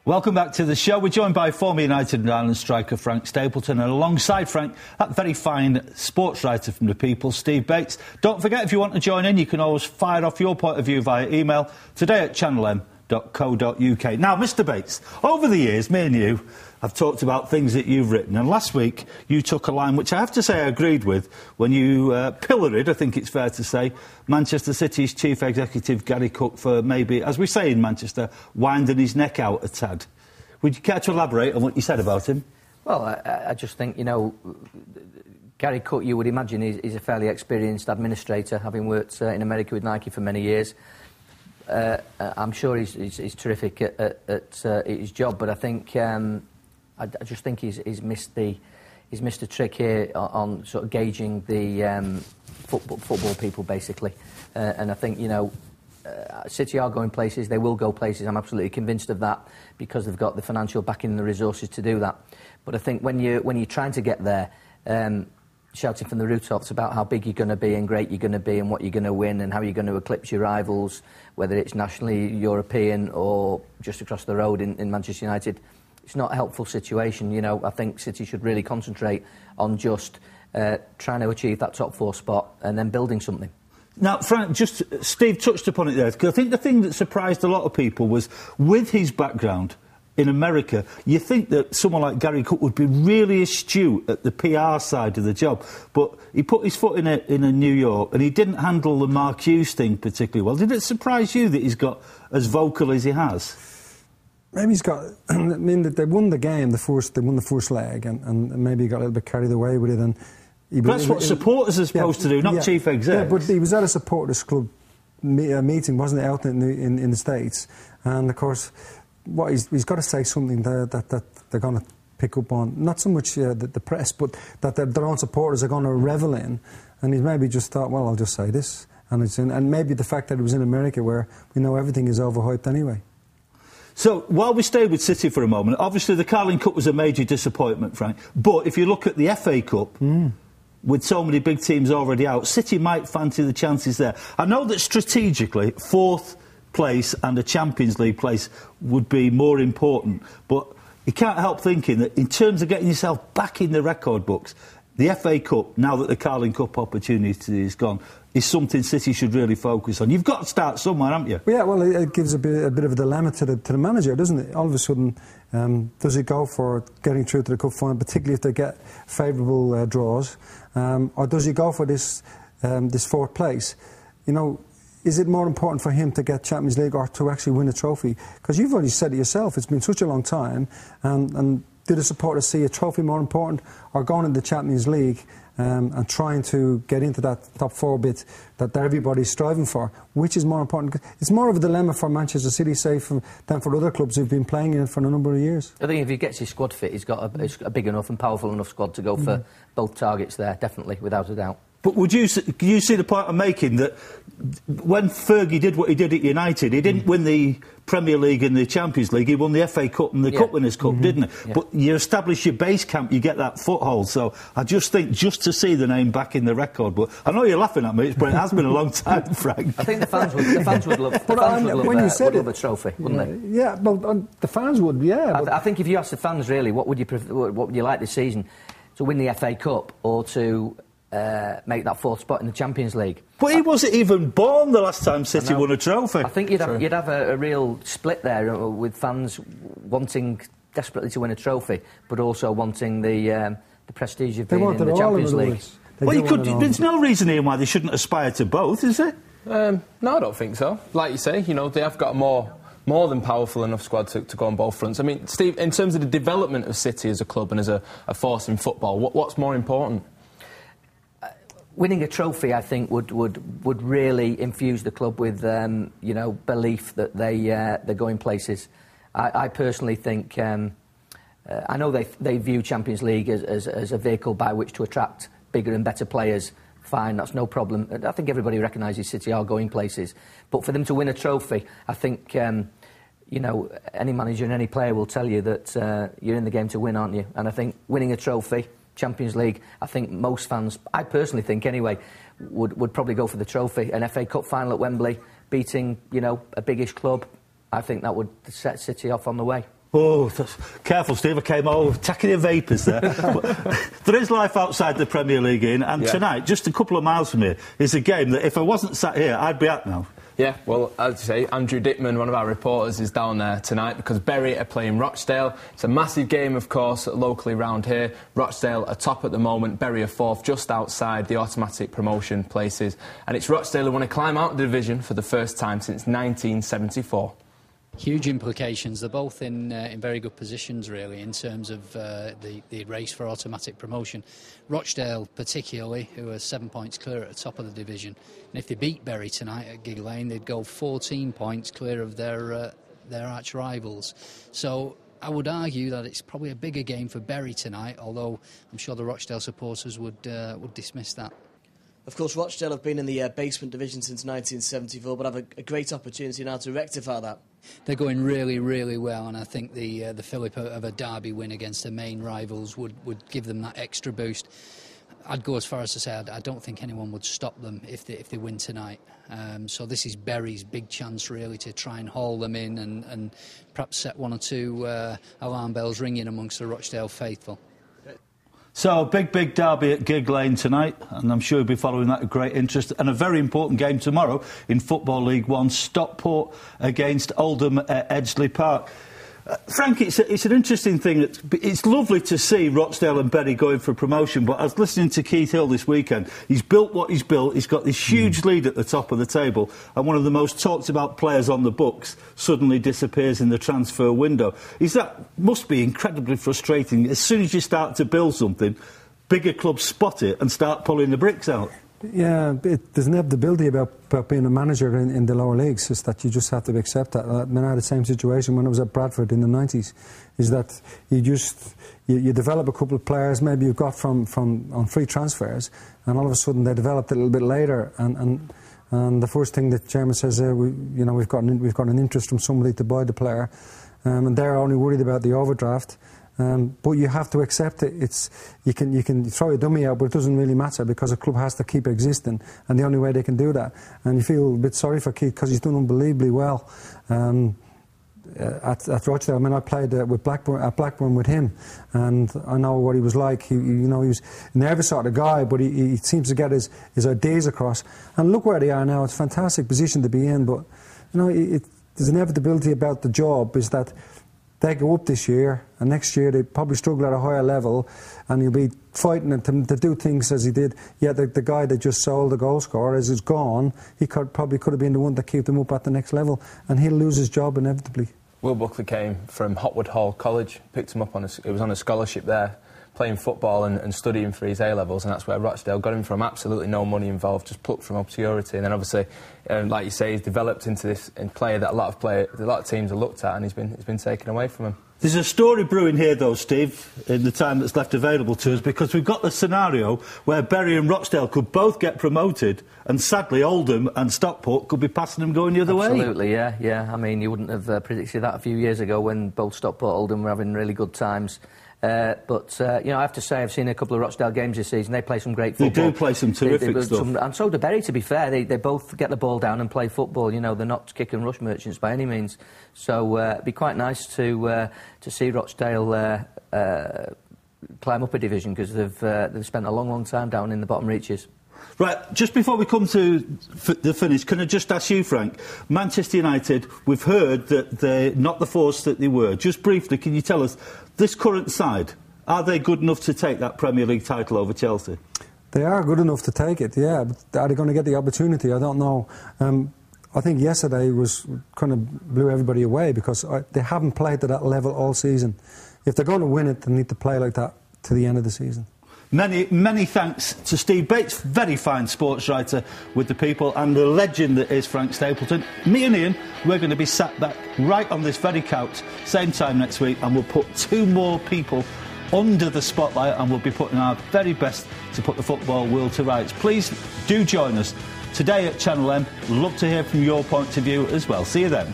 Welcome back to the show. We're joined by former United and Ireland striker Frank Stapleton, and alongside Frank, that very fine sports writer from The People, Steve Bates. Don't forget, if you want to join in, you can always fire off your point of view via email today@channelm.co.uk. Now, Mr. Bates, over the years, me and you have talked about things that you've written, and last week you took a line which I have to say I agreed with when you pilloried, I think it's fair to say, Manchester City's chief executive Gary Cook for maybe, as we say in Manchester, winding his neck out a tad. Would you care to elaborate on what you said about him? Well, I just think, you know, Gary Cook, you would imagine, is a fairly experienced administrator, having worked in America with Nike for many years. I'm sure he's terrific at his job, but I think I just think he's missed a trick here on sort of gauging the football people, basically. And I think, you know, City are going places, they will go places, I'm absolutely convinced of that, because they've got the financial backing and the resources to do that. But I think when you're trying to get there, shouting from the rooftops about how big you're going to be and great you're going to be and what you're going to win and how you're going to eclipse your rivals, whether it's nationally, European or just across the road in Manchester United, it's not a helpful situation. You know, I think City should really concentrate on just trying to achieve that top four spot and then building something. Now, Frank, just Steve touched upon it there, because I think the thing that surprised a lot of people was, with his background in America, you think that someone like Gary Cook would be really astute at the PR side of the job, but he put his foot in New York and he didn't handle the Mark Hughes thing particularly well. Did it surprise you that he's got as vocal as he has? Maybe he's got... I mean, they won the game, they won the first leg, and maybe he got a little bit carried away with it. And that's what supporters are supposed to do, not chief execs. Yeah, but he was at a supporters club meeting, wasn't he, out in the States? And, of course, what he's got to say something that they're going to pick up on. Not so much the press, but that their own supporters are going to revel in. And he's maybe just thought, well, I'll just say this. And maybe the fact that it was in America, where we know everything is overhyped anyway. So, while we stay with City for a moment, obviously the Carling Cup was a major disappointment, Frank. But if you look at the FA Cup, with so many big teams already out, City might fancy the chances there. I know that strategically, fourth place and a Champions League place would be more important, but you can't help thinking that in terms of getting yourself back in the record books, the FA Cup, now that the Carling Cup opportunity is gone, is something City should really focus on. You've got to start somewhere, haven't you? Yeah, well, it gives a bit of a dilemma to the manager, doesn't it? All of a sudden, does he go for getting through to the cup final, particularly if they get favourable draws, or does he go for this fourth place? You know, is it more important for him to get Champions League or to actually win a trophy? Because you've already said it yourself, it's been such a long time, and do the supporters see a trophy more important, or going into the Champions League and trying to get into that top four bit that everybody's striving for? Which is more important? It's more of a dilemma for Manchester City, say, than for other clubs who've been playing in it for a number of years. I think if he gets his squad fit, he's got a big enough and powerful enough squad to go for both targets there, definitely, without a doubt. But would you see the point I'm making, that when Fergie did what he did at United, he didn't win the Premier League and the Champions League, he won the FA Cup and the Cup Winners' Cup, didn't he? Yeah. But you establish your base camp, you get that foothold. So I just think, just to see the name back in the record book, I know you're laughing at me, but it has been a long time, Frank. I think the fans would love a trophy, wouldn't they? Yeah, well, the fans would, yeah. I think if you ask the fans, really, what would you like this season? To win the FA Cup or to make that fourth spot in the Champions League? But he wasn't even born the last time City won a trophy. I think you'd have a real split there, with fans wanting desperately to win a trophy, but also wanting the prestige of being in the Champions League. Well, there's no reason here why they shouldn't aspire to both, is there? No, I don't think so. Like you say, you know, they have got a more than powerful enough squad to go on both fronts. I mean, Steve, in terms of the development of City as a club and as a force in football, what's more important? Winning a trophy, I think, would really infuse the club with, you know, belief that they're going places. I personally think, I know they view Champions League as a vehicle by which to attract bigger and better players. Fine, that's no problem. I think everybody recognises City are going places. But for them to win a trophy, I think, you know, any manager and any player will tell you that you're in the game to win, aren't you? And I think winning a trophy, Champions League, I think most fans, I personally think anyway, would probably go for the trophy. An FA Cup final at Wembley, beating, you know, a biggish club, I think that would set City off on the way. Oh, careful, Steve, I came over attacking your vapours there. There is life outside the Premier League, Ian, and tonight, just a couple of miles from here, is a game that if I wasn't sat here, I'd be at now. Yeah, well, as you say, Andrew Dickman, one of our reporters, is down there tonight because Bury are playing Rochdale. It's a massive game, of course, locally round here. Rochdale are top at the moment, Bury are fourth, just outside the automatic promotion places. And it's Rochdale who want to climb out of the division for the first time since 1974. Huge implications. They're both in very good positions, really, in terms of the race for automatic promotion. Rochdale, particularly, who are 7 points clear at the top of the division. And if they beat Bury tonight at Gig Lane, they'd go 14 points clear of their arch rivals. So I would argue that it's probably a bigger game for Bury tonight, although I'm sure the Rochdale supporters would dismiss that. Of course, Rochdale have been in the basement division since 1974, but have a great opportunity now to rectify that. They're going really, really well, and I think the fillip of a derby win against their main rivals would give them that extra boost. I'd go as far as to say I don't think anyone would stop them if they win tonight. So this is Bury's big chance, really, to try and haul them in and perhaps set one or two alarm bells ringing amongst the Rochdale faithful. So, big derby at Gig Lane tonight, and I'm sure you'll be following that with great interest. And a very important game tomorrow in Football League One, Stockport against Oldham at Edgeley Park. Frank, it's an interesting thing. It's lovely to see Rochdale and Bury going for promotion, but I was listening to Keith Hill this weekend. He's built what he's built. He's got this huge lead at the top of the table, and one of the most talked about players on the books suddenly disappears in the transfer window. Must be incredibly frustrating. As soon as you start to build something, bigger clubs spot it and start pulling the bricks out. Yeah, there's inevitability about being a manager in the lower leagues, is that you just have to accept that. I mean, I had the same situation when I was at Bradford in the 90s, is that you develop a couple of players maybe you got from on free transfers, and all of a sudden they developed a little bit later, and the first thing that chairman says, we've got an interest from somebody to buy the player, and they're only worried about the overdraft. But you have to accept it. You can throw a dummy out, but it doesn't really matter because a club has to keep existing, and the only way they can do that. And you feel a bit sorry for Keith because he's done unbelievably well at Rochdale. I mean, I played at Blackburn with him, and I know what he was like. He was a nervous sort of guy, but he seems to get his ideas across. And look where they are now. It's a fantastic position to be in, but there's an inevitability about the job is that they go up this year, and next year they probably struggle at a higher level, and he'll be fighting to do things as he did. Yeah, the guy that just sold the goal scorer, as he's gone, he probably could have been the one to keep them up at the next level, and he'll lose his job inevitably. Will Buckley came from Hotwood Hall College, picked him up it was on a scholarship there, playing football and studying for his A-levels, and that's where Rochdale got him from. Absolutely no money involved, just plucked from obscurity. And then obviously, like you say, he's developed into this player that a lot of teams have looked at, and he's been taken away from him. There's a story brewing here, though, Steve, in the time that's left available to us, because we've got the scenario where Bury and Rochdale could both get promoted, and sadly Oldham and Stockport could be passing them going the other way. Absolutely, yeah. I mean, you wouldn't have predicted that a few years ago when both Stockport and Oldham were having really good times. But I have to say, I've seen a couple of Rochdale games this season. They play some great football. They do play some terrific stuff. And so do Bury, to be fair. They both get the ball down and play football. They're not kick and rush merchants by any means. So it'd be quite nice to see Rochdale climb up a division, because they've spent a long time down in the bottom reaches. Right, just before we come to the finish, can I just ask you, Frank, Manchester United, we've heard that they're not the force that they were. Just briefly, can you tell us, this current side, are they good enough to take that Premier League title over Chelsea? They are good enough to take it, yeah. But are they going to get the opportunity? I don't know. I think yesterday kind of blew everybody away because they haven't played to that level all season. If they're going to win it, they need to play like that to the end of the season. Many thanks to Steve Bates, very fine sports writer with the People, and the legend that is Frank Stapleton. Me and Ian, we're going to be sat back right on this very couch, same time next week, and we'll put two more people under the spotlight, and we'll be putting our very best to put the football world to rights. Please do join us today at Channel M. Love to hear from your point of view as well. See you then.